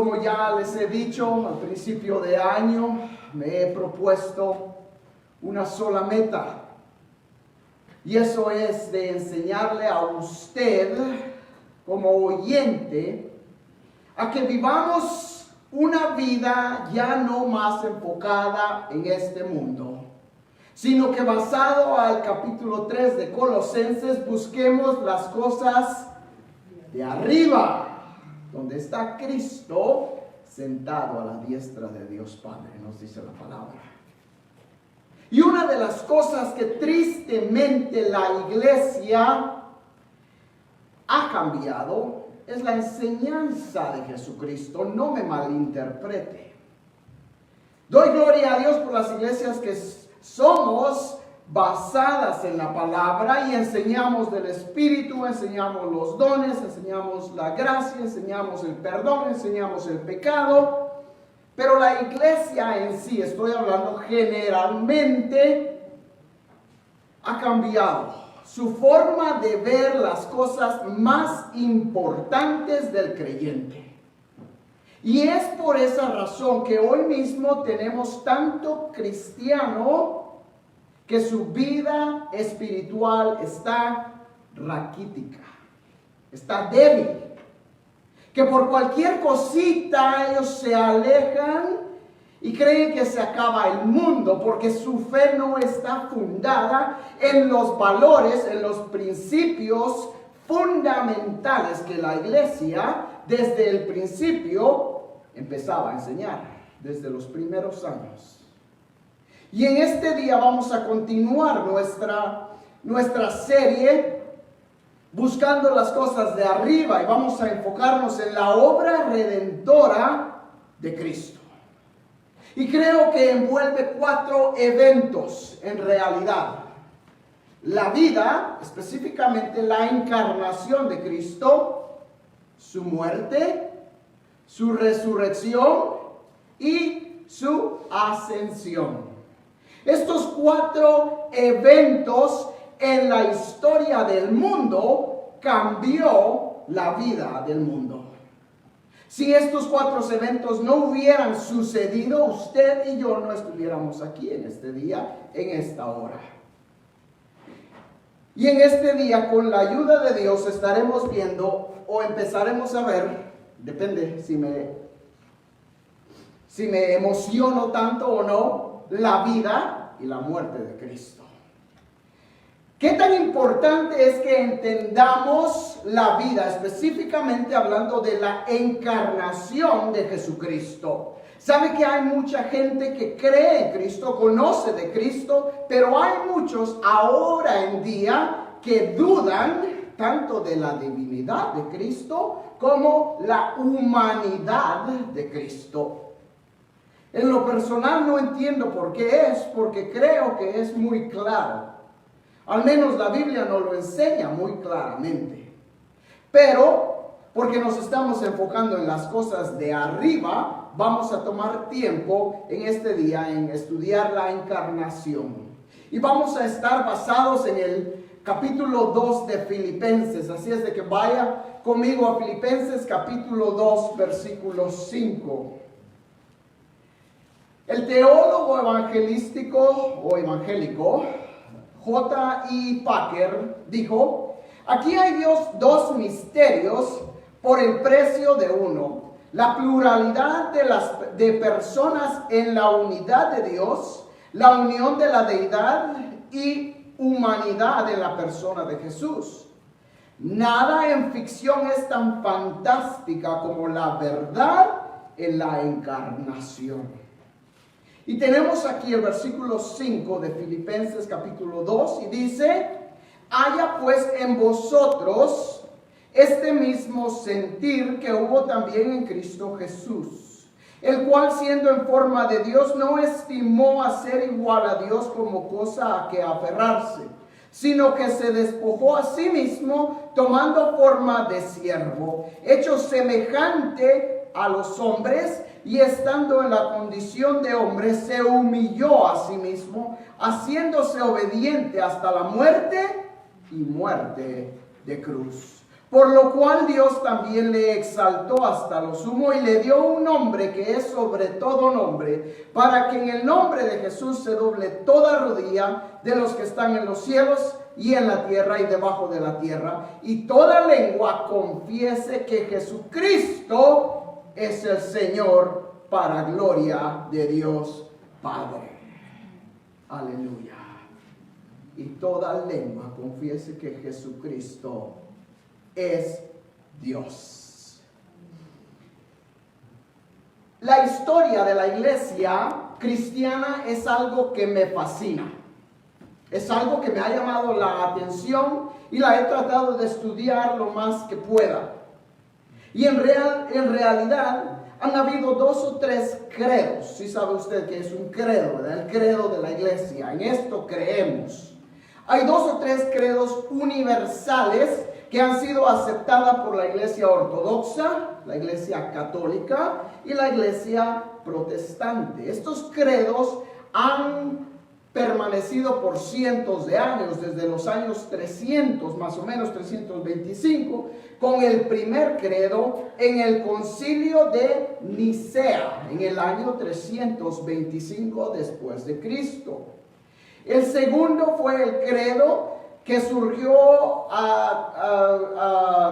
Como ya les he dicho, al principio de año me he propuesto una sola meta. Y eso es de enseñarle a usted, como oyente, a que vivamos una vida ya no más enfocada en este mundo, sino que basado al capítulo 3 de Colosenses, busquemos las cosas de arriba, donde está Cristo sentado a la diestra de Dios Padre, nos dice la palabra. Y una de las cosas que tristemente la iglesia ha cambiado es la enseñanza de Jesucristo. No me malinterprete. Doy gloria a Dios por las iglesias que somos basadas en la palabra y enseñamos del Espíritu, enseñamos los dones, enseñamos la gracia, enseñamos el perdón, enseñamos el pecado. Pero la iglesia en sí, estoy hablando generalmente, ha cambiado su forma de ver las cosas más importantes del creyente. Y es por esa razón que hoy mismo tenemos tanto cristiano que su vida espiritual está raquítica, está débil. Que por cualquier cosita ellos se alejan y creen que se acaba el mundo, porque su fe no está fundada en los valores, en los principios fundamentales que la iglesia desde el principio empezaba a enseñar, desde los primeros años. Y en este día vamos a continuar nuestra serie buscando las cosas de arriba y vamos a enfocarnos en la obra redentora de Cristo. Y creo que envuelve 4 eventos en realidad. La vida, específicamente la encarnación de Cristo, su muerte, su resurrección y su ascensión. Estos 4 eventos en la historia del mundo cambió la vida del mundo. Si estos 4 eventos no hubieran sucedido, usted y yo no estuviéramos aquí en este día, en esta hora. Y en este día, con la ayuda de Dios, estaremos viendo o empezaremos a ver, depende si me emociono tanto o no, la vida y la muerte de Cristo. ¿Qué tan importante es que entendamos la vida, específicamente hablando de la encarnación de Jesucristo? Sabe que hay mucha gente que cree en Cristo, conoce de Cristo, pero hay muchos ahora en día que dudan tanto de la divinidad de Cristo como la humanidad de Cristo. En lo personal no entiendo por qué es, porque creo que es muy claro. Al menos la Biblia nos lo enseña muy claramente. Pero, porque nos estamos enfocando en las cosas de arriba, vamos a tomar tiempo en este día en estudiar la encarnación. Y vamos a estar basados en el capítulo 2 de Filipenses. Así es de que vaya conmigo a Filipenses capítulo 2, versículo 5. El teólogo evangelístico o evangélico J.I. Packer dijo: aquí hay 2 misterios por el precio de uno. La pluralidad de personas en la unidad de Dios, la unión de la deidad y humanidad en la persona de Jesús. Nada en ficción es tan fantástica como la verdad en la encarnación. Y tenemos aquí el versículo 5 de Filipenses capítulo 2 y dice: haya pues en vosotros este mismo sentir que hubo también en Cristo Jesús, el cual siendo en forma de Dios no estimó a ser igual a Dios como cosa a que aferrarse, sino que se despojó a sí mismo, tomando forma de siervo, hecho semejante a los hombres, y estando en la condición de hombre, se humilló a sí mismo, haciéndose obediente hasta la muerte y muerte de cruz. Por lo cual Dios también le exaltó hasta lo sumo y le dio un nombre que es sobre todo nombre, para que en el nombre de Jesús se doble toda rodilla de los que están en los cielos y en la tierra y debajo de la tierra, y toda lengua confiese que Jesucristo es el Señor, para gloria de Dios Padre. Aleluya. Y toda lengua confiese que Jesucristo es Dios. La historia de la iglesia cristiana es algo que me fascina. Es algo que me ha llamado la atención y la he tratado de estudiar lo más que pueda. Y en realidad han habido 2 o 3 credos. Sí sabe usted que es un credo, ¿verdad? El credo de la iglesia. En esto creemos. Hay 2 o 3 credos universales que han sido aceptadas por la iglesia ortodoxa, la iglesia católica y la iglesia protestante. Estos credos han permanecido por cientos de años, desde los años 300, más o menos 325, con el primer credo en el concilio de Nicea, en el año 325 después de Cristo. El segundo fue el credo que surgió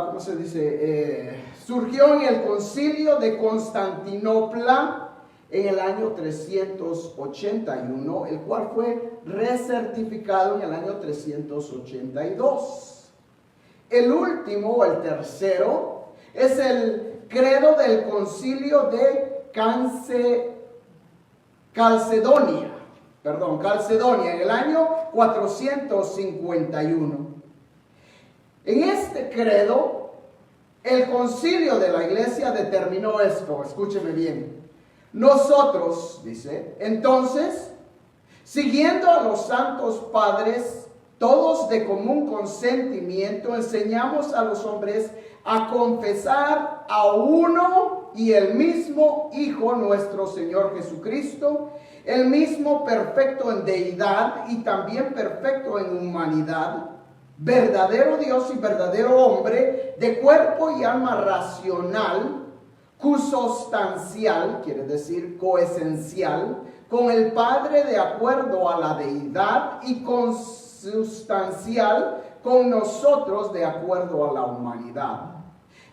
¿cómo se dice? Surgió en el concilio de Constantinopla en el año 381, el cual fue recertificado en el año 382. El último, el tercero, es el credo del concilio de Calcedonia, en el año 451. En este credo, el concilio de la iglesia determinó esto, escúcheme bien. Nosotros, dice, entonces, siguiendo a los santos padres, todos de común consentimiento, enseñamos a los hombres a confesar a uno y el mismo Hijo, nuestro Señor Jesucristo, el mismo perfecto en deidad y también perfecto en humanidad, verdadero Dios y verdadero hombre, de cuerpo y alma racional, consubstancial, quiere decir coesencial, con el Padre de acuerdo a la deidad y consubstancial con nosotros de acuerdo a la humanidad.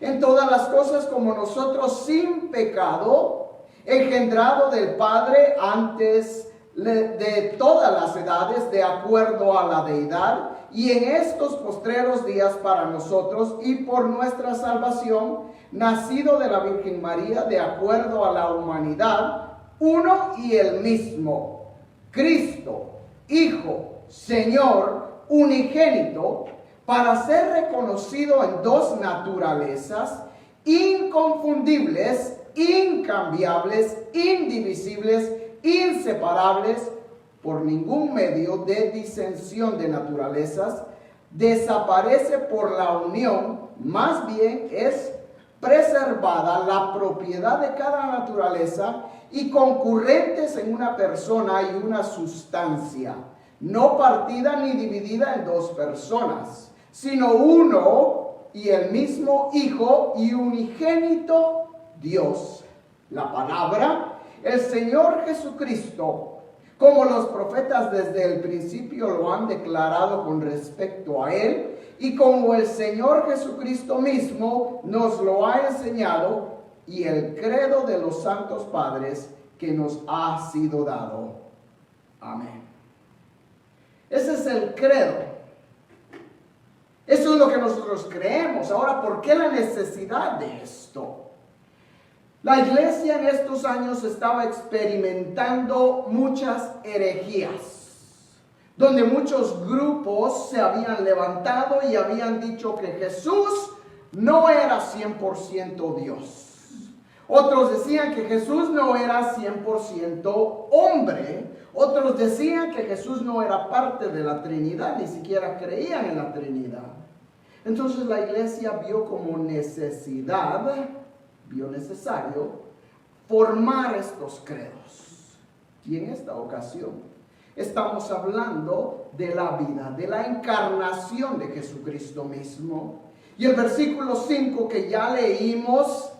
En todas las cosas como nosotros sin pecado, engendrado del Padre antes de todas las edades de acuerdo a la deidad, y en estos postreros días para nosotros y por nuestra salvación, nacido de la Virgen María de acuerdo a la humanidad, uno y el mismo, Cristo, Hijo, Señor, unigénito, para ser reconocido en 2 naturalezas, inconfundibles, incambiables, indivisibles, inseparables, por ningún medio de disensión de naturalezas, desaparece por la unión, más bien es preservada la propiedad de cada naturaleza y concurrentes en una persona y una sustancia, no partida ni dividida en 2 personas, sino uno y el mismo Hijo y unigénito Dios. La palabra, el Señor Jesucristo, como los profetas desde el principio lo han declarado con respecto a Él, y como el Señor Jesucristo mismo nos lo ha enseñado, y el credo de los santos padres que nos ha sido dado. Amén. Ese es el credo. Eso es lo que nosotros creemos. Ahora, ¿por qué la necesidad de esto? La iglesia en estos años estaba experimentando muchas herejías, donde muchos grupos se habían levantado y habían dicho que Jesús no era 100% Dios. Otros decían que Jesús no era 100% hombre. Otros decían que Jesús no era parte de la Trinidad, ni siquiera creían en la Trinidad. Entonces la iglesia vio como vio necesario formar estos credos. Y en esta ocasión estamos hablando de la vida, de la encarnación de Jesucristo mismo Y el versículo 5 que ya leímos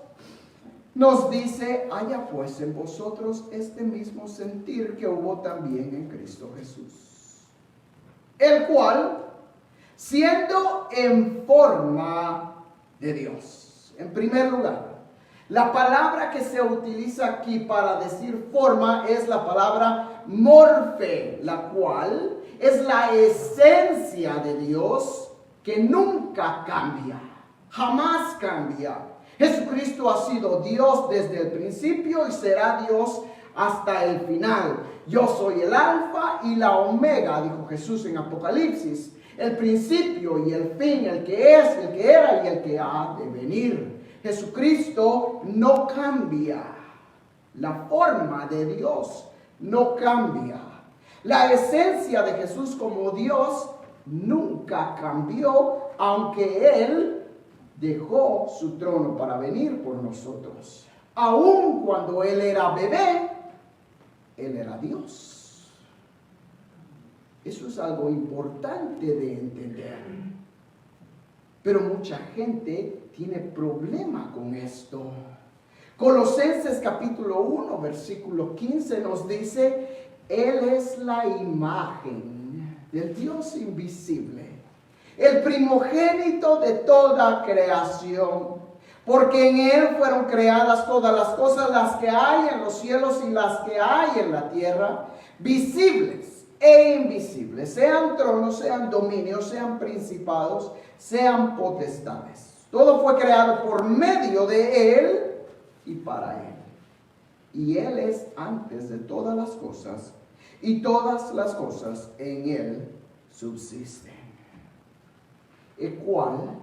nos dice: haya pues en vosotros este mismo sentir que hubo también en Cristo Jesús, el cual, siendo en forma de Dios. En primer lugar, la palabra que se utiliza aquí para decir forma es la palabra morfe, la cual es la esencia de Dios que nunca cambia, jamás cambia. Jesucristo ha sido Dios desde el principio y será Dios hasta el final. Yo soy el alfa y la omega, dijo Jesús en Apocalipsis. El principio y el fin, el que es, el que era y el que ha de venir. Jesucristo no cambia. La forma de Dios no cambia. La esencia de Jesús como Dios nunca cambió, aunque Él dejó su trono para venir por nosotros. Aun cuando Él era bebé, Él era Dios. Eso es algo importante de entender. Pero mucha gente tiene problema con esto. Colosenses capítulo 1, versículo 15 nos dice: Él es la imagen del Dios invisible, el primogénito de toda creación, porque en Él fueron creadas todas las cosas, las que hay en los cielos y las que hay en la tierra, visibles e invisibles, sean tronos, sean dominios, sean principados, sean potestades. Todo fue creado por medio de Él y para Él. Y Él es antes de todas las cosas, y todas las cosas en Él subsisten. El cual,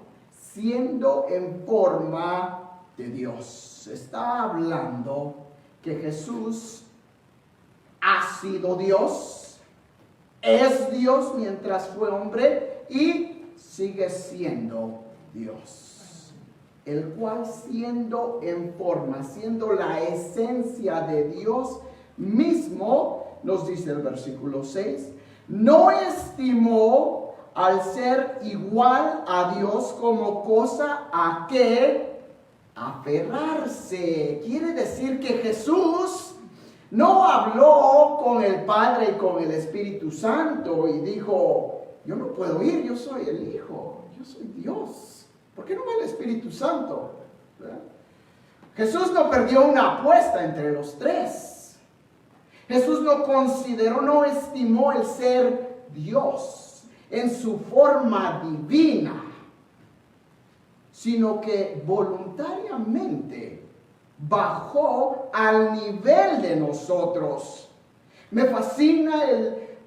siendo en forma de Dios, está hablando que Jesús ha sido Dios, es Dios mientras fue hombre y sigue siendo Dios. El cual, siendo en forma, siendo la esencia de Dios mismo, nos dice el versículo 6, no estimó al ser igual a Dios como cosa a que aferrarse. Quiere decir que Jesús no habló con el Padre y con el Espíritu Santo y dijo: yo no puedo ir, yo soy el Hijo, yo soy Dios. ¿Por qué no va el Espíritu Santo? ¿Verdad? Jesús no perdió una apuesta entre los tres. Jesús no consideró, no estimó el ser Dios en su forma divina, sino que voluntariamente bajó al nivel de nosotros. Me fascina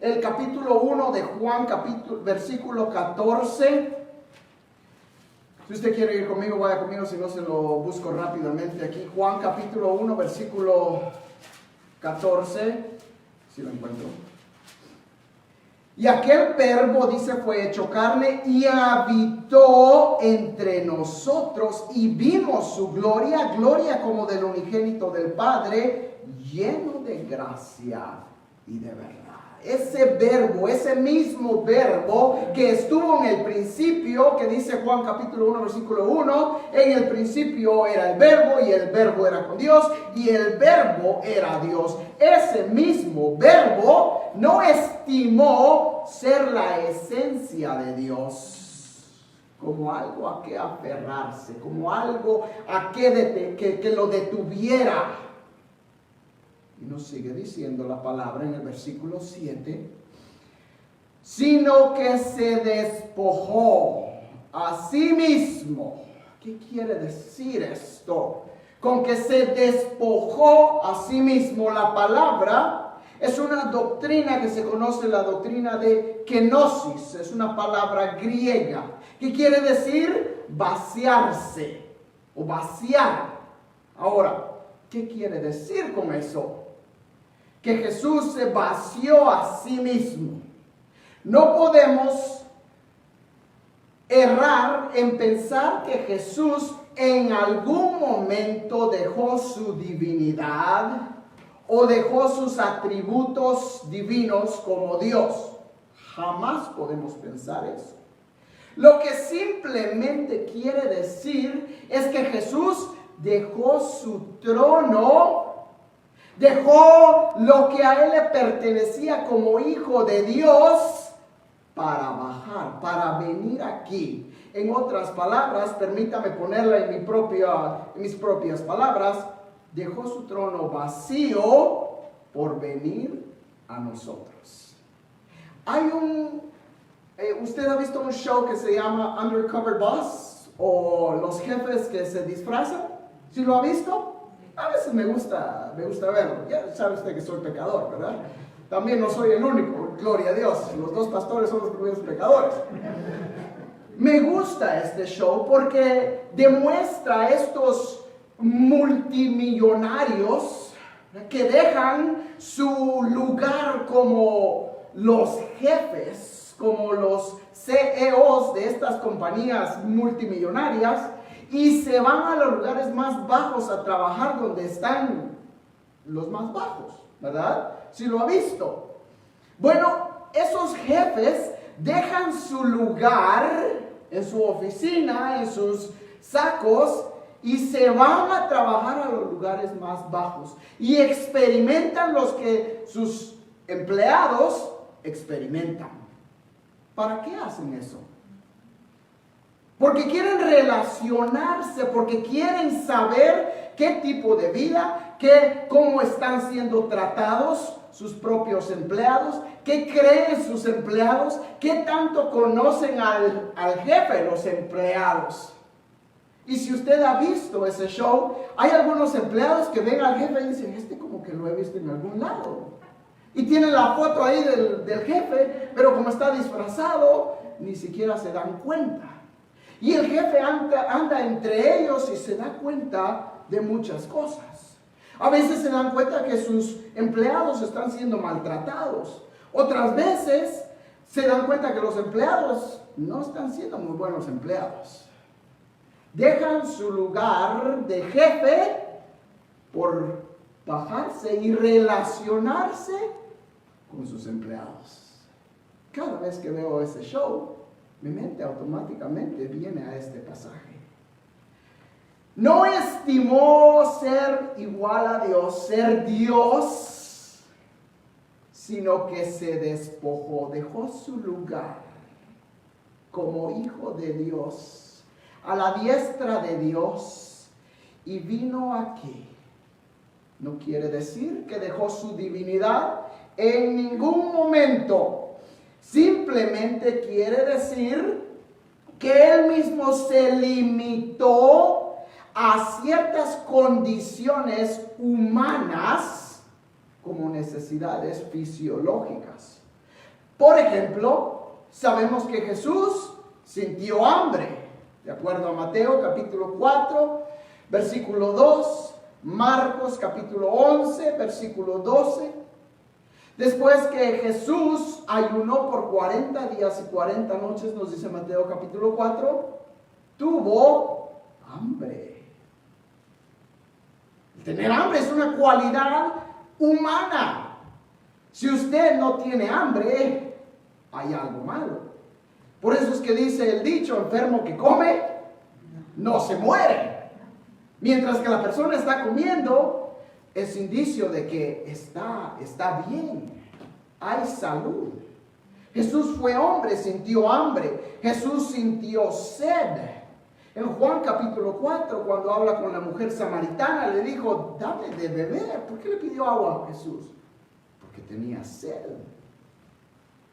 el capítulo 1 de Juan, versículo 14. Si usted quiere ir conmigo, vaya conmigo, si no se lo busco rápidamente aquí. Juan capítulo 1, versículo 14, si lo encuentro. Y aquel verbo, dice, fue hecho carne y habitó entre nosotros y vimos su gloria, gloria como del unigénito del Padre, lleno de gracia y de verdad. Ese verbo, ese mismo verbo que estuvo en el principio, que dice Juan capítulo 1, versículo 1, en el principio era el verbo y el verbo era con Dios y el verbo era Dios. Ese mismo verbo no estimó ser la esencia de Dios como algo a que aferrarse, como algo a que lo detuviera. Y nos sigue diciendo la palabra en el versículo 7, sino que se despojó a sí mismo. ¿Qué quiere decir esto? Con que se despojó a sí mismo. La palabra es una doctrina que se conoce, la doctrina de kenosis, es una palabra griega. ¿Qué quiere decir? Vaciarse o vaciar. Ahora, ¿qué quiere decir con eso? Que Jesús se vació a sí mismo. No podemos errar en pensar que Jesús en algún momento dejó su divinidad o dejó sus atributos divinos como Dios. Jamás podemos pensar eso. Lo que simplemente quiere decir es que Jesús dejó su trono, dejó lo que a él le pertenecía como hijo de Dios para bajar, para venir aquí. En otras palabras, permítame ponerla en mis propias palabras, dejó su trono vacío por venir a nosotros. ¿Usted ha visto un show que se llama Undercover Boss o Los Jefes que se disfrazan? ¿Sí lo ha visto? A veces me gusta verlo. Ya sabe usted que soy pecador, ¿verdad? También no soy el único, gloria a Dios. Los dos pastores son los primeros pecadores. Me gusta este show porque demuestra a estos multimillonarios que dejan su lugar como los jefes, como los CEOs de estas compañías multimillonarias y se van a los lugares más bajos a trabajar donde están los más bajos, ¿verdad? Si lo ha visto. Bueno, esos jefes dejan su lugar en su oficina, en sus sacos, y se van a trabajar a los lugares más bajos y experimentan los que sus empleados experimentan. ¿Para qué hacen eso? Porque quieren relacionarse, porque quieren saber qué tipo de vida, cómo están siendo tratados sus propios empleados, qué creen sus empleados, qué tanto conocen al jefe los empleados. Y si usted ha visto ese show, hay algunos empleados que ven al jefe y dicen, este como que lo he visto en algún lado. Y tienen la foto ahí del jefe, pero como está disfrazado, ni siquiera se dan cuenta. Y el jefe anda entre ellos y se da cuenta de muchas cosas. A veces se dan cuenta que sus empleados están siendo maltratados. Otras veces se dan cuenta que los empleados no están siendo muy buenos empleados. Dejan su lugar de jefe por bajarse y relacionarse con sus empleados. Cada vez que veo ese show, mi mente automáticamente viene a este pasaje. No estimó ser igual a Dios, ser Dios, sino que se despojó, dejó su lugar como hijo de Dios a la diestra de Dios y vino aquí. No quiere decir que dejó su divinidad en ningún momento. Simplemente quiere decir que él mismo se limitó a ciertas condiciones humanas como necesidades fisiológicas. Por ejemplo, sabemos que Jesús sintió hambre. De acuerdo a Mateo capítulo 4, versículo 2, Marcos capítulo 11, versículo 12. Después que Jesús ayunó por 40 días y 40 noches, nos dice Mateo capítulo 4, tuvo hambre. Tener hambre es una cualidad humana. Si usted no tiene hambre, hay algo malo. Por eso es que dice el dicho, enfermo que come, no se muere. Mientras que la persona está comiendo, es indicio de que está bien. Hay salud. Jesús fue hombre, sintió hambre. Jesús sintió sed. En Juan capítulo 4, cuando habla con la mujer samaritana, le dijo, dame de beber. ¿Por qué le pidió agua a Jesús? Porque tenía sed.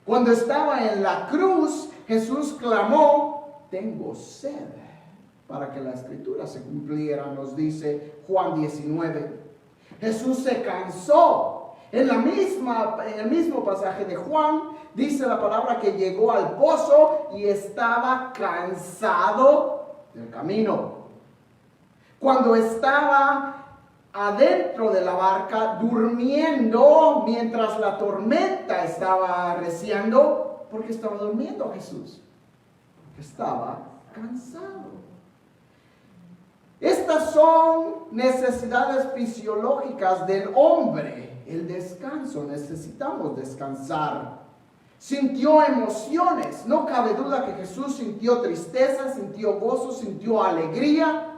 Cuando estaba en la cruz, Jesús clamó, tengo sed, para que la escritura se cumpliera, nos dice Juan 19. Jesús se cansó. En el mismo pasaje de Juan, dice la palabra que llegó al pozo y estaba cansado del camino. Cuando estaba adentro de la barca, durmiendo, mientras la tormenta estaba arreciando, ¿por qué estaba durmiendo Jesús? Porque estaba cansado. Estas son necesidades fisiológicas del hombre. El descanso, necesitamos descansar. sintió emociones. No cabe duda que Jesús sintió tristeza, sintió gozo, sintió alegría.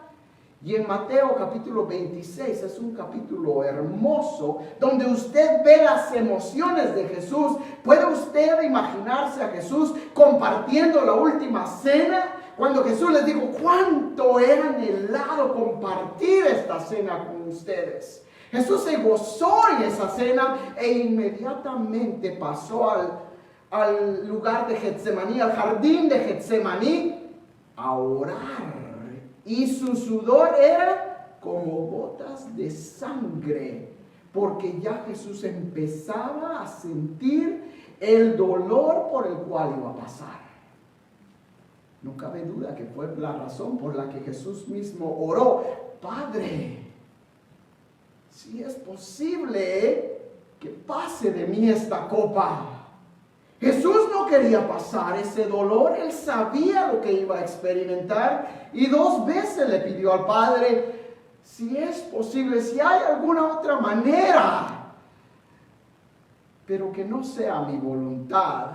Y en Mateo capítulo 26 es un capítulo hermoso donde usted ve las emociones de Jesús. ¿Puede usted imaginarse a Jesús compartiendo la última cena? Cuando Jesús les dijo cuánto era anhelado compartir esta cena con ustedes. Jesús se gozó en esa cena e inmediatamente pasó al lugar de Getsemaní, al jardín de Getsemaní, a orar. Y su sudor era como gotas de sangre, porque ya Jesús empezaba a sentir el dolor por el cual iba a pasar. No cabe duda que fue la razón por la que Jesús mismo oró: Padre, si es posible que pase de mí esta copa. Jesús no quería pasar ese dolor, él sabía lo que iba a experimentar y 2 veces le pidió al Padre: si es posible, si hay alguna otra manera, pero que no sea mi voluntad,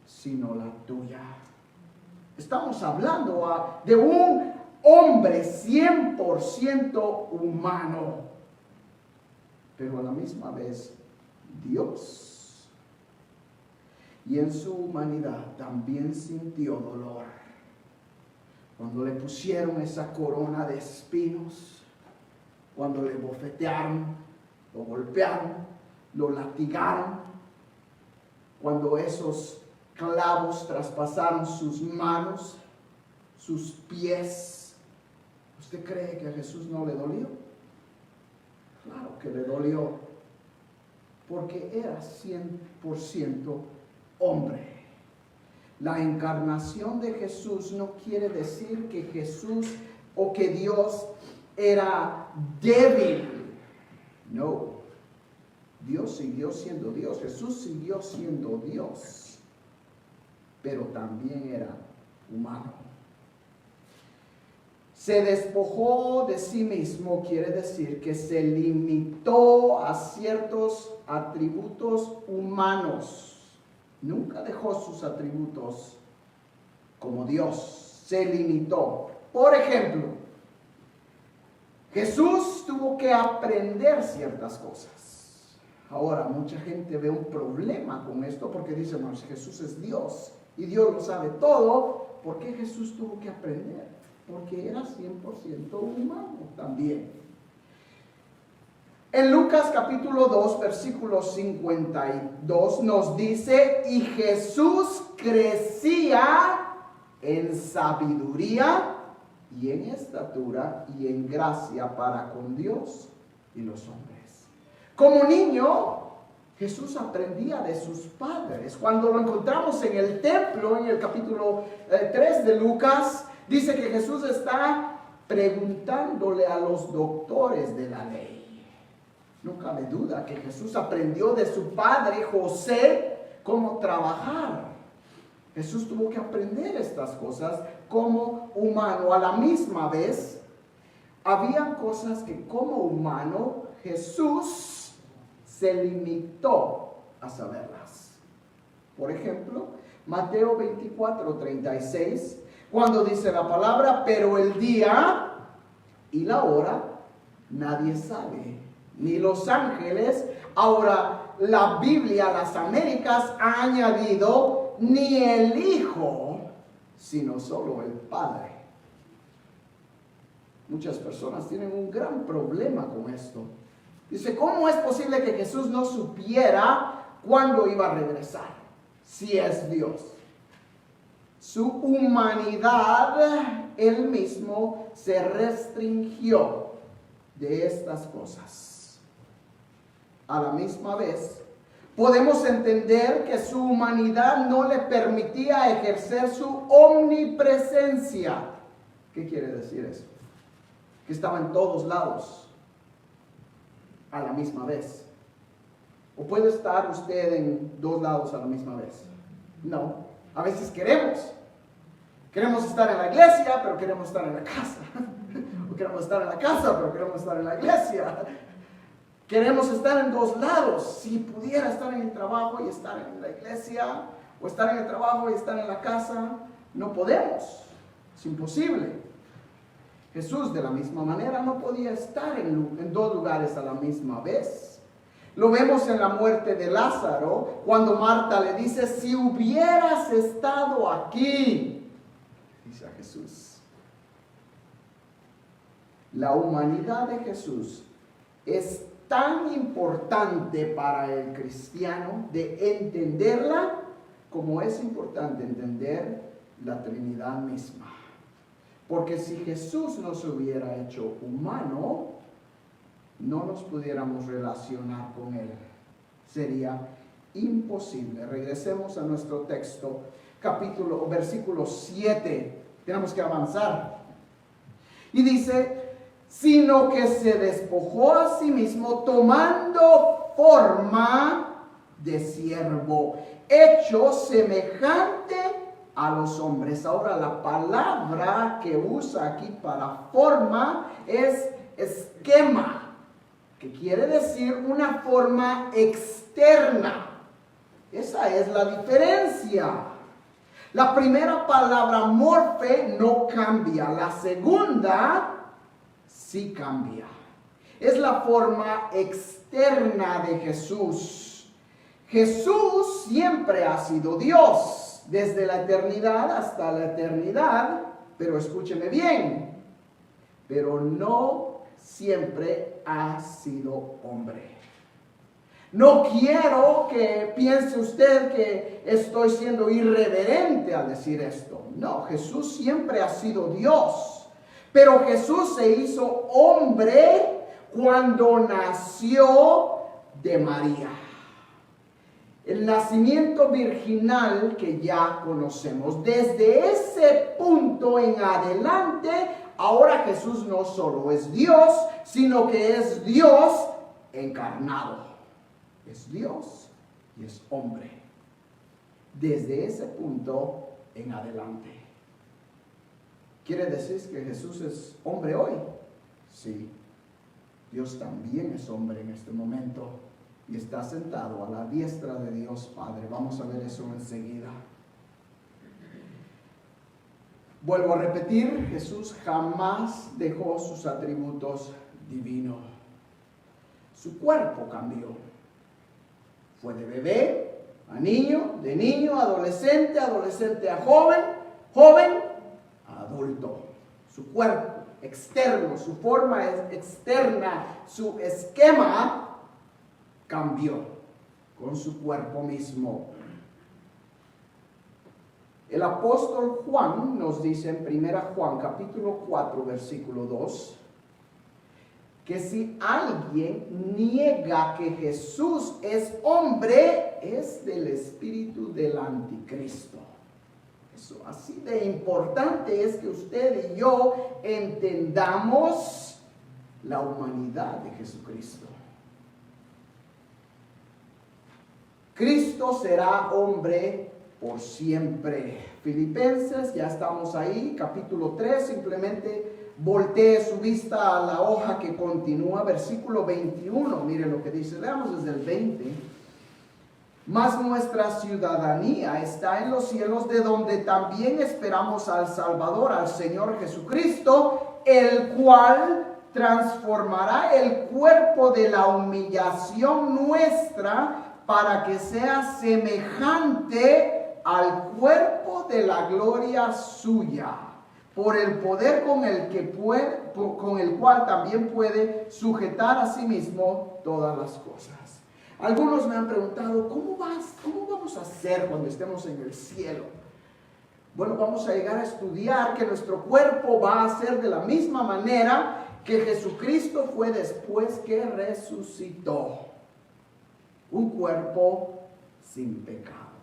sino la tuya. Estamos hablando de un hombre 100% humano, pero a la misma vez Dios. Y en su humanidad también sintió dolor. Cuando le pusieron esa corona de espinos, cuando le bofetearon, lo golpearon, lo latigaron, cuando esos clavos traspasaron sus manos, sus pies, ¿usted cree que a Jesús no le dolió? Claro que le dolió, porque era 100% hombre. La encarnación de Jesús no quiere decir que Jesús o que Dios era débil. No. Dios siguió siendo Dios. Jesús siguió siendo Dios. Pero también era humano. Se despojó de sí mismo, quiere decir que se limitó a ciertos atributos humanos. Nunca dejó sus atributos como Dios, se limitó. Por ejemplo, Jesús tuvo que aprender ciertas cosas. Ahora, mucha gente ve un problema con esto porque dice: bueno, si Jesús es Dios y Dios lo sabe todo, ¿por qué Jesús tuvo que aprender? Porque era 100% humano también. En Lucas capítulo 2, versículo 52 nos dice: y Jesús crecía en sabiduría y en estatura y en gracia para con Dios y los hombres. Como niño, Jesús aprendía de sus padres. Cuando lo encontramos en el templo, en el capítulo 3 de Lucas, dice que Jesús está preguntándole a los doctores de la ley. No cabe duda que Jesús aprendió de su padre José cómo trabajar. Jesús tuvo que aprender estas cosas como humano. A la misma vez, había cosas que como humano Jesús se limitó a saberlas. Por ejemplo, Mateo 24:36, cuando dice la palabra: pero el día y la hora nadie sabe, ni los ángeles. Ahora la Biblia, las Américas, ha añadido: ni el Hijo, sino solo el Padre. Muchas personas tienen un gran problema con esto. Dice: ¿cómo es posible que Jesús no supiera cuándo iba a regresar, si es Dios? Su humanidad, él mismo se restringió de estas cosas. A la misma vez, podemos entender que su humanidad no le permitía ejercer su omnipresencia. ¿Qué quiere decir eso? Que estaba en todos lados a la misma vez. ¿O puede estar usted en 2 lados a la misma vez? No. A veces queremos estar en la iglesia, pero queremos estar en la casa. O queremos estar en la casa, pero queremos estar en la iglesia. Queremos estar en dos lados. Si pudiera estar en el trabajo y estar en la iglesia, o estar en el trabajo y estar en la casa, no podemos. Es imposible. Jesús de la misma manera no podía estar en dos lugares a la misma vez. Lo vemos en la muerte de Lázaro, cuando Marta le dice, si hubieras estado aquí, dice a Jesús. La humanidad de Jesús es tan importante para el cristiano de entenderla como es importante entender la Trinidad misma. Porque si Jesús no se hubiera hecho humano, no nos pudiéramos relacionar con Él. Sería imposible. Regresemos a nuestro texto, versículo 7. Tenemos que avanzar. Y dice, sino que se despojó a sí mismo tomando forma de siervo, hecho semejante a los hombres. Ahora la palabra que usa aquí para forma es esquema, que quiere decir una forma externa. Esa es la diferencia. La primera palabra morfe no cambia, la segunda sí cambia. Es la forma externa de Jesús. Jesús siempre ha sido Dios, desde la eternidad hasta la eternidad, pero escúcheme bien, pero no siempre ha sido hombre. No quiero que piense usted que estoy siendo irreverente al decir esto. No, Jesús siempre ha sido Dios. Pero Jesús se hizo hombre cuando nació de María. El nacimiento virginal que ya conocemos. Desde ese punto en adelante, ahora Jesús no solo es Dios, sino que es Dios encarnado. Es Dios y es hombre. Desde ese punto en adelante. ¿Quiere decir que Jesús es hombre hoy? Sí. Dios también es hombre en este momento y está sentado a la diestra de Dios Padre. Vamos a ver eso enseguida. Vuelvo a repetir, Jesús jamás dejó sus atributos divinos. Su cuerpo cambió. Fue de bebé a niño, de niño a adolescente, adolescente a joven, joven a adulto. Su cuerpo externo, su forma externa, su esquema cambió con su cuerpo mismo. El apóstol Juan nos dice en 1 Juan capítulo 4 versículo 2 que si alguien niega que Jesús es hombre, es del espíritu del anticristo. Eso, así de importante es que usted y yo entendamos la humanidad de Jesucristo. Cristo será hombre por siempre. Filipenses, ya estamos ahí, capítulo 3, simplemente voltee su vista a la hoja que continúa, versículo 21, mire lo que dice, leamos desde el 20. Mas nuestra ciudadanía está en los cielos, de donde también esperamos al Salvador, al Señor Jesucristo, el cual transformará el cuerpo de la humillación nuestra para que sea semejante al cuerpo de la gloria suya, por el poder con el cual también puede sujetar a sí mismo todas las cosas. Algunos me han preguntado, ¿cómo vamos a hacer cuando estemos en el cielo? Bueno, vamos a llegar a estudiar que nuestro cuerpo va a ser de la misma manera que Jesucristo fue después que resucitó. Un cuerpo sin pecado,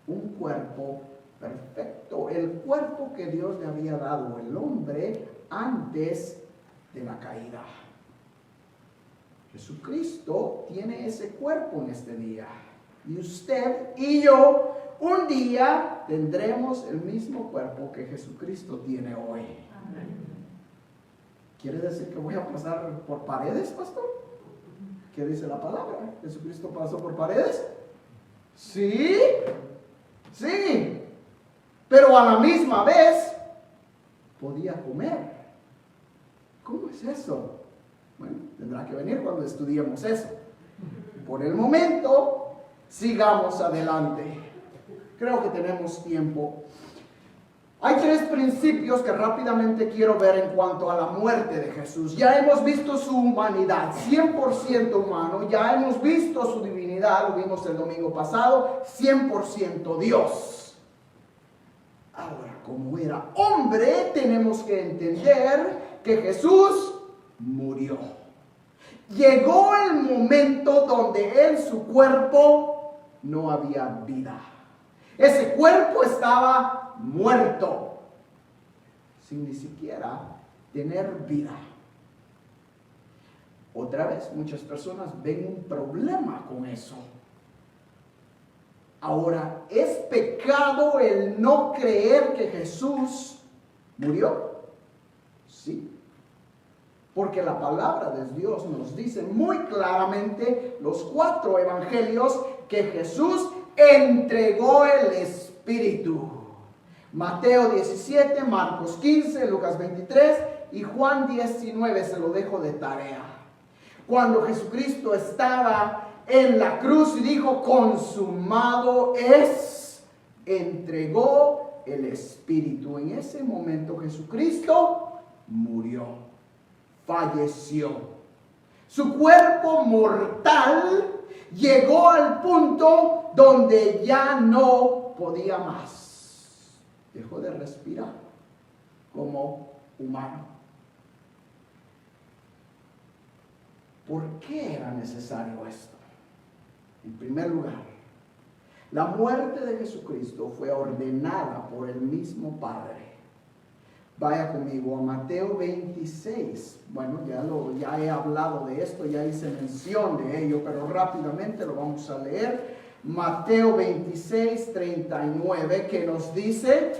un cuerpo perfecto, el cuerpo que Dios le había dado al hombre antes de la caída. Jesucristo tiene ese cuerpo en este día. Y usted y yo un día tendremos el mismo cuerpo que Jesucristo tiene hoy. Amén. ¿Quiere decir que voy a pasar por paredes, pastor? ¿Qué dice la palabra? ¿Jesucristo pasó por paredes? Sí, sí. Pero a la misma vez podía comer. ¿Cómo es eso? Bueno, tendrá que venir cuando estudiemos eso. Por el momento, sigamos adelante. Creo que tenemos tiempo. Hay tres principios que rápidamente quiero ver en cuanto a la muerte de Jesús. Ya hemos visto su humanidad, 100% humano. Ya hemos visto su divinidad, lo vimos el domingo pasado, 100% Dios. Ahora, como era hombre, tenemos que entender que Jesús murió. Llegó el momento donde en su cuerpo no había vida. Ese cuerpo estaba muerto, sin ni siquiera tener vida. Otra vez, muchas personas ven un problema con eso. Ahora, ¿es pecado el no creer que Jesús murió? Sí. Porque la palabra de Dios nos dice muy claramente, los 4 evangelios, que Jesús entregó el Espíritu. Mateo 17, Marcos 15, Lucas 23 y Juan 19, se lo dejo de tarea. Cuando Jesucristo estaba en la cruz y dijo, consumado es, entregó el Espíritu. En ese momento Jesucristo murió, falleció. Su cuerpo mortal llegó al punto donde ya no podía más. Dejó de respirar como humano. ¿Por qué era necesario esto? En primer lugar, la muerte de Jesucristo fue ordenada por el mismo Padre. Vaya conmigo a Mateo 26. Bueno, ya he hablado de esto, ya hice mención de ello, pero rápidamente lo vamos a leer. Mateo 26, 39, que nos dice,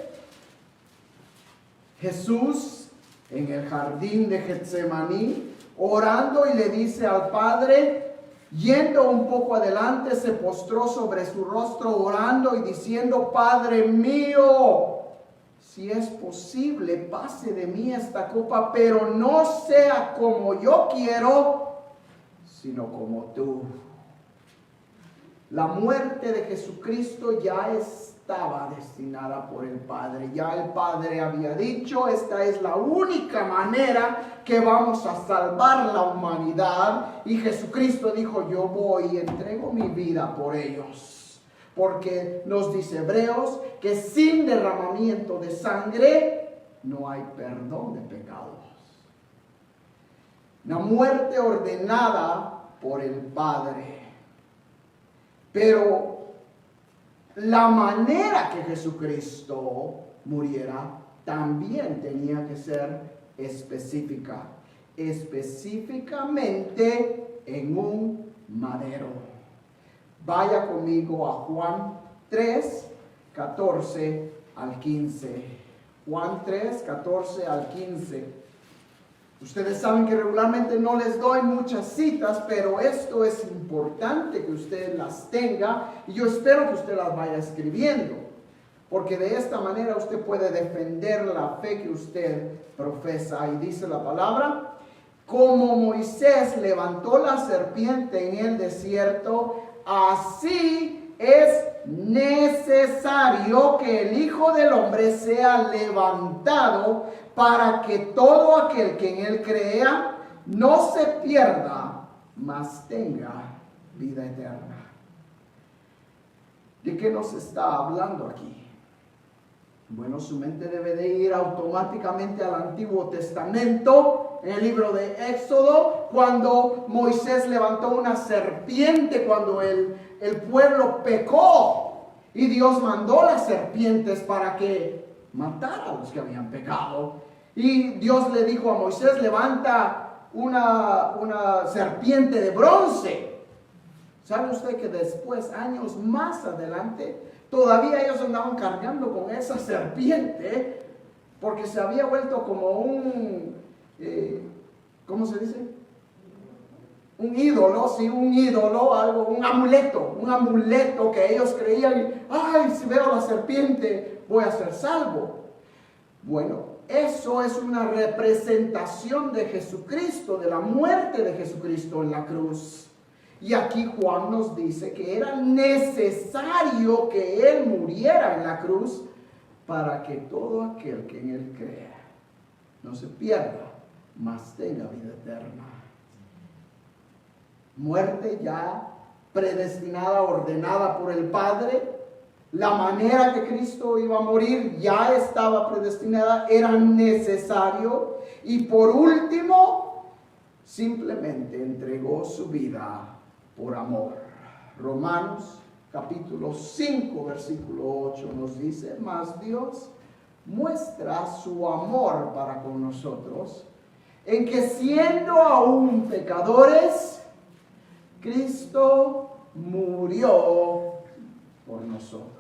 Jesús en el jardín de Getsemaní, orando, y le dice al Padre, yendo un poco adelante, se postró sobre su rostro orando y diciendo, Padre mío, si es posible, pase de mí esta copa, pero no sea como yo quiero, sino como tú. La muerte de Jesucristo ya estaba destinada por el Padre. Ya el Padre había dicho, esta es la única manera que vamos a salvar la humanidad. Y Jesucristo dijo, yo voy y entrego mi vida por ellos. Porque nos dice Hebreos que sin derramamiento de sangre no hay perdón de pecados. La muerte ordenada por el Padre. Pero la manera que Jesucristo muriera también tenía que ser específica. Específicamente en un madero. Vaya conmigo a Juan 3, 14 al 15. Juan 3, 14 al 15. Ustedes saben que regularmente no les doy muchas citas, pero esto es importante que usted las tenga y yo espero que usted las vaya escribiendo, porque de esta manera usted puede defender la fe que usted profesa. Y dice la palabra, como Moisés levantó la serpiente en el desierto, así es necesario que el Hijo del Hombre sea levantado para que todo aquel que en él crea no se pierda, mas tenga vida eterna. ¿De qué nos está hablando aquí? Bueno, su mente debe de ir automáticamente al Antiguo Testamento, en el libro de Éxodo, cuando Moisés levantó una serpiente, cuando el pueblo pecó, y Dios mandó las serpientes para que matara a los que habían pecado. Y Dios le dijo a Moisés, levanta una serpiente de bronce. ¿Sabe usted que después, años más adelante, todavía ellos andaban cargando con esa serpiente, porque se había vuelto como un, ¿cómo se dice? un ídolo, sí, un ídolo, algo, un amuleto que ellos creían, ay, si veo la serpiente voy a ser salvo. Bueno, eso es una representación de Jesucristo, de la muerte de Jesucristo en la cruz. Y aquí Juan nos dice que era necesario que Él muriera en la cruz para que todo aquel que en Él crea no se pierda, mas tenga vida eterna. Muerte ya predestinada, ordenada por el Padre. La manera que Cristo iba a morir ya estaba predestinada, era necesario. Y por último, simplemente entregó su vida por amor. Romanos capítulo 5, versículo 8 nos dice, mas Dios muestra su amor para con nosotros, en que siendo aún pecadores, Cristo murió por nosotros.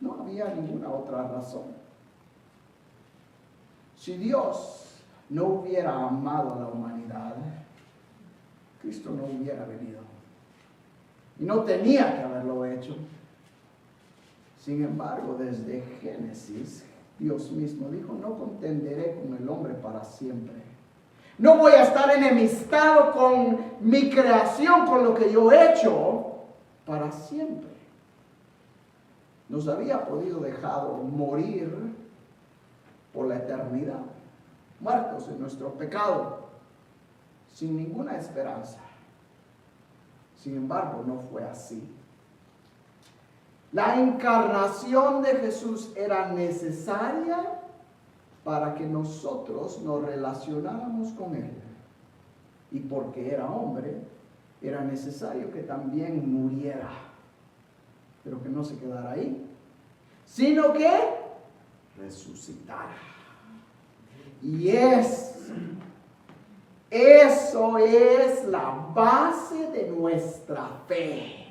No había ninguna otra razón. Si Dios no hubiera amado a la humanidad, Cristo no hubiera venido. Y no tenía que haberlo hecho. Sin embargo, desde Génesis, Dios mismo dijo, no contenderé con el hombre para siempre. No voy a estar enemistado con mi creación, con lo que yo he hecho para siempre. Nos había podido dejado morir por la eternidad, muertos en nuestro pecado, sin ninguna esperanza. Sin embargo, no fue así. La encarnación de Jesús era necesaria para que nosotros nos relacionáramos con Él. Y porque era hombre, era necesario que también muriera. Pero que no se quedara ahí, sino que resucitara. Y eso es la base de nuestra fe.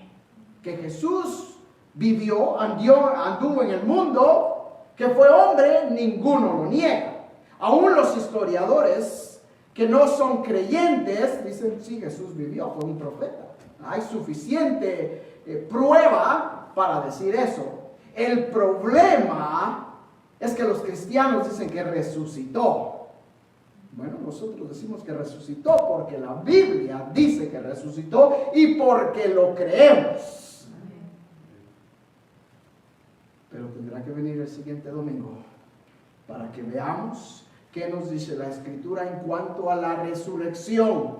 Que Jesús vivió, anduvo en el mundo, que fue hombre, ninguno lo niega. Aún los historiadores que no son creyentes dicen, sí, Jesús vivió, fue un profeta. Hay suficiente prueba para decir eso. El problema es que los cristianos dicen que resucitó. Bueno, nosotros decimos que resucitó porque la Biblia dice que resucitó y porque lo creemos. Pero tendrá que venir el siguiente domingo para que veamos qué nos dice la Escritura en cuanto a la resurrección.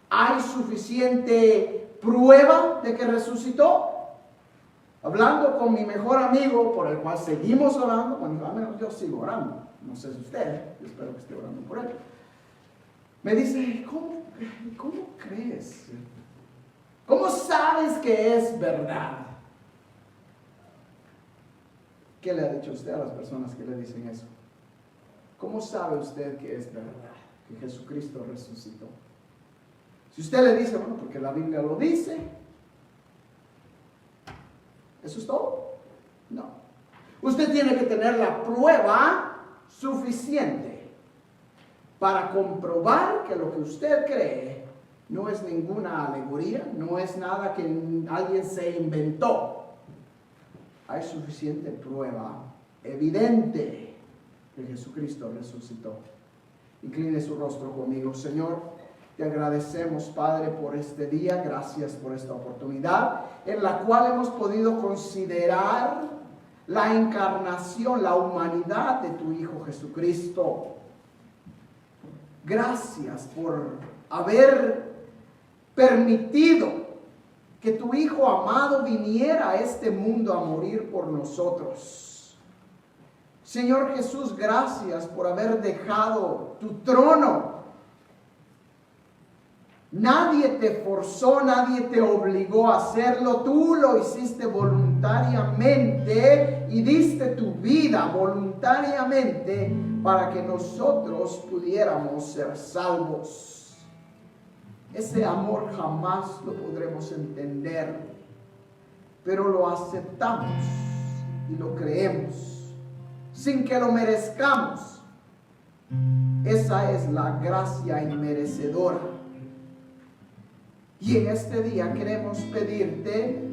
¿Hay suficiente prueba de que resucitó? Hablando con mi mejor amigo, por el cual seguimos orando, bueno, al menos yo sigo orando, no sé si usted, yo espero que esté orando por él. Me dice, ¿cómo crees? ¿Cómo sabes que es verdad? ¿Qué le ha dicho usted a las personas que le dicen eso? ¿Cómo sabe usted que es verdad? Que Jesucristo resucitó. Si usted le dice, bueno, porque la Biblia lo dice, ¿eso es todo? No. Usted tiene que tener la prueba suficiente para comprobar que lo que usted cree no es ninguna alegoría, no es nada que alguien se inventó. Hay suficiente prueba evidente que Jesucristo resucitó. Incline su rostro conmigo. Señor, te agradecemos, Padre, por este día. Gracias por esta oportunidad en la cual hemos podido considerar la encarnación, la humanidad de tu Hijo Jesucristo. Gracias por haber permitido que tu Hijo amado viniera a este mundo a morir por nosotros. Señor Jesús, gracias por haber dejado tu trono. Nadie te forzó, nadie te obligó a hacerlo. Tú lo hiciste voluntariamente y diste tu vida voluntariamente para que nosotros pudiéramos ser salvos. Ese amor jamás lo podremos entender, pero lo aceptamos y lo creemos sin que lo merezcamos. Esa es la gracia inmerecedora. Y en este día queremos pedirte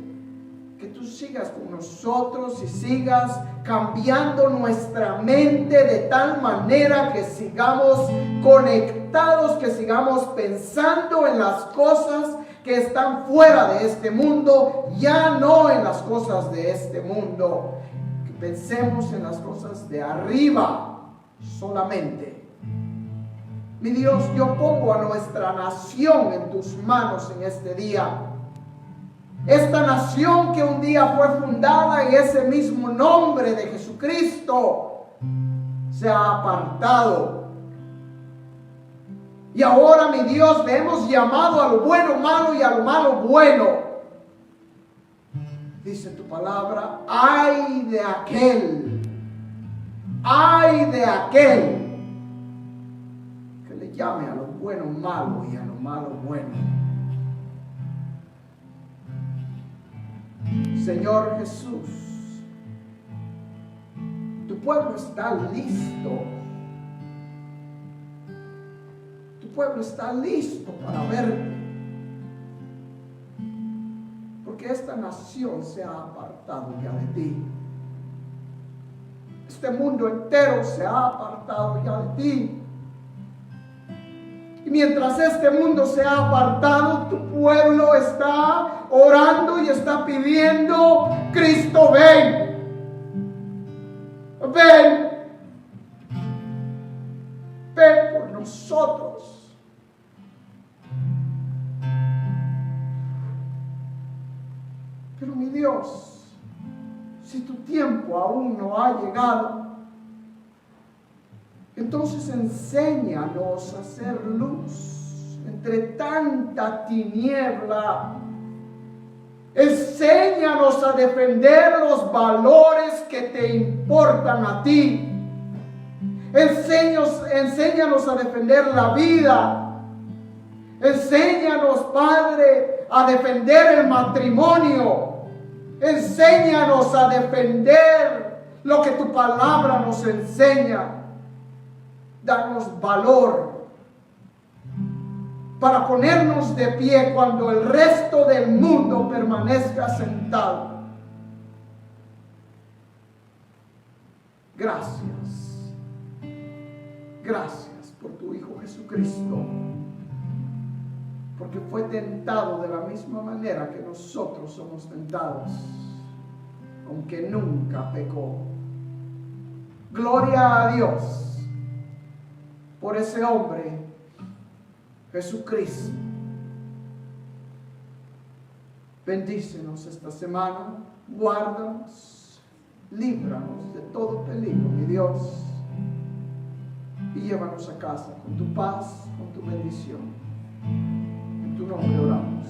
que tú sigas con nosotros y sigas cambiando nuestra mente de tal manera que sigamos conectados, que sigamos pensando en las cosas que están fuera de este mundo, ya no en las cosas de este mundo. Que pensemos en las cosas de arriba solamente. Mi Dios, yo pongo a nuestra nación en tus manos en este día. Esta nación que un día fue fundada en ese mismo nombre de Jesucristo se ha apartado. Y ahora, mi Dios, le hemos llamado a lo bueno malo y a lo malo bueno. Dice tu palabra, ay de aquel que le llame a lo bueno malo y a lo malo bueno. Señor Jesús, tu pueblo está listo. Tu pueblo está listo para verte. Porque esta nación se ha apartado ya de ti. Este mundo entero se ha apartado ya de ti. Y mientras este mundo se ha apartado, tu pueblo está orando y está pidiendo, Cristo, ven. Ven. Ven por nosotros. Pero mi Dios, si tu tiempo aún no ha llegado, entonces enséñanos a hacer luz entre tanta tiniebla. Enséñanos a defender los valores que te importan a ti. Enséñanos a defender la vida. Enséñanos, Padre, a defender el matrimonio. Enséñanos a defender lo que tu palabra nos enseña. Danos valor para ponernos de pie cuando el resto del mundo permanezca sentado. Gracias. Gracias por tu Hijo Jesucristo, porque fue tentado de la misma manera que nosotros somos tentados, aunque nunca pecó. Gloria a Dios por ese hombre, Jesucristo. Bendícenos esta semana, guárdanos, líbranos de todo peligro, mi Dios, y llévanos a casa con tu paz, con tu bendición. En tu nombre oramos.